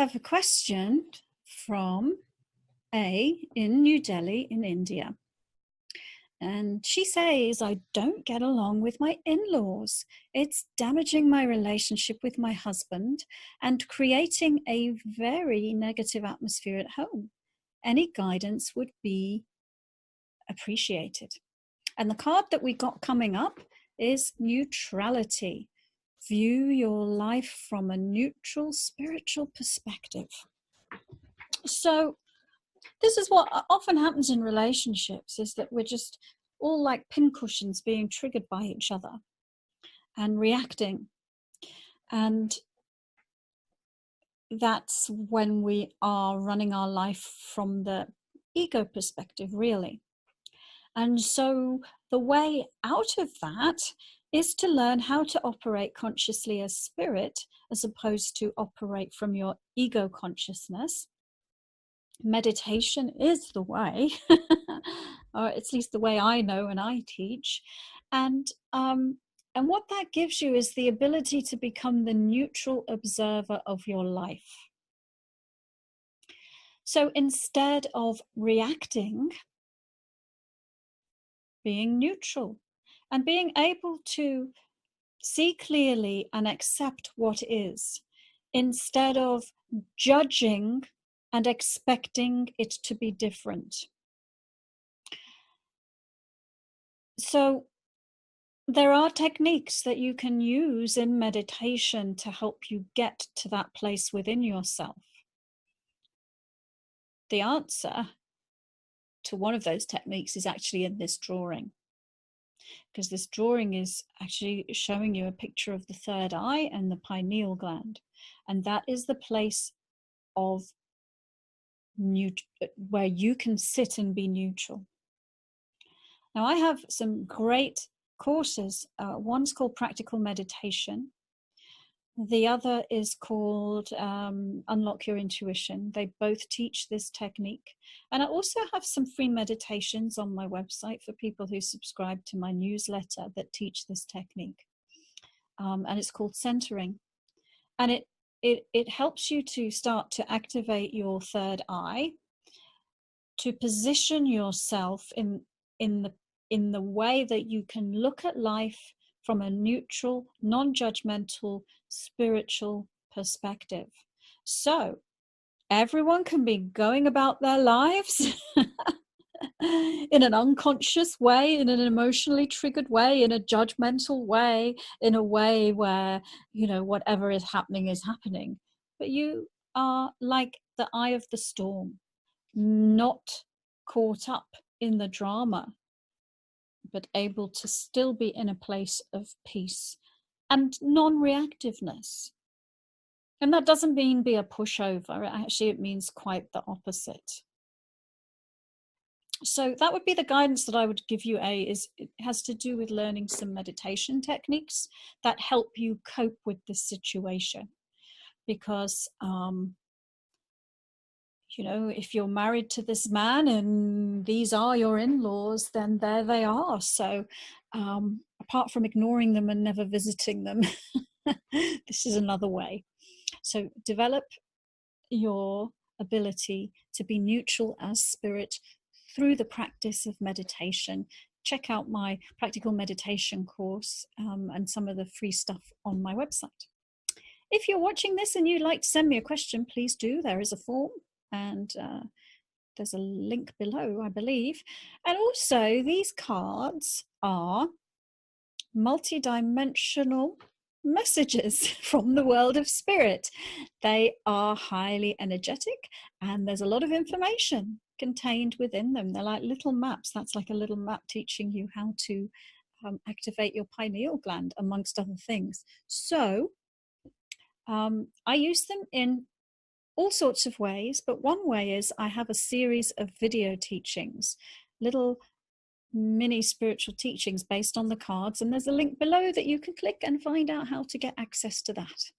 have a question from A in New Delhi in India. And she says, I don't get along with my in-laws. It's damaging my relationship with my husband and creating a very negative atmosphere at home. Any guidance would be appreciated. And the card that we got coming up is neutrality. View your life from a neutral spiritual perspective. So this is what often happens in relationships, is that we're just all like pincushions being triggered by each other and reacting. And that's when we are running our life from the ego perspective, really. And so the way out of that is to learn how to operate consciously as spirit, as opposed to operate from your ego consciousness. Meditation is the way, or at least the way I know and I teach. And what that gives you is the ability to become the neutral observer of your life. So instead of reacting, being neutral and being able to see clearly and accept what is, instead of judging and expecting it to be different. So there are techniques that you can use in meditation to help you get to that place within yourself. The answer to one of those techniques is actually in this drawing, because this drawing is actually showing you a picture of the third eye and the pineal gland, and that is the place of where you can sit and be neutral. Now, I have some great courses. One's called Practical Meditation. The other is called Unlock Your Intuition. They both teach this technique. And I also have some free meditations on my website for people who subscribe to my newsletter that teach this technique. And it's called Centering. And it helps you to start to activate your third eye, to position yourself in the way that you can look at life from a neutral, non-judgmental, spiritual perspective. So everyone can be going about their lives in an unconscious way, in an emotionally triggered way, in a judgmental way, in a way where, whatever is happening. But you are like the eye of the storm, not caught up in the drama, but able to still be in a place of peace and non-reactiveness. And that doesn't mean be a pushover. Actually, it means quite the opposite. So that would be the guidance that I would give you. It has to do with learning some meditation techniques that help you cope with this situation. Because, if you're married to this man and these are your in-laws, then there they are. So apart from ignoring them and never visiting them, this is another way. So develop your ability to be neutral as spirit through the practice of meditation. Check out my practical meditation course and some of the free stuff on my website. If you're watching this and you'd like to send me a question, please do. There is a form, and there's a link below, I believe. And also, these cards are multidimensional messages from the world of spirit. They are highly energetic, and there's a lot of information contained within them. They're like little maps. That's like a little map teaching you how to activate your pineal gland, amongst other things. So I use them in all sorts of ways, but one way is I have a series of video teachings, little mini spiritual teachings based on the cards, and there's a link below that you can click and find out how to get access to that.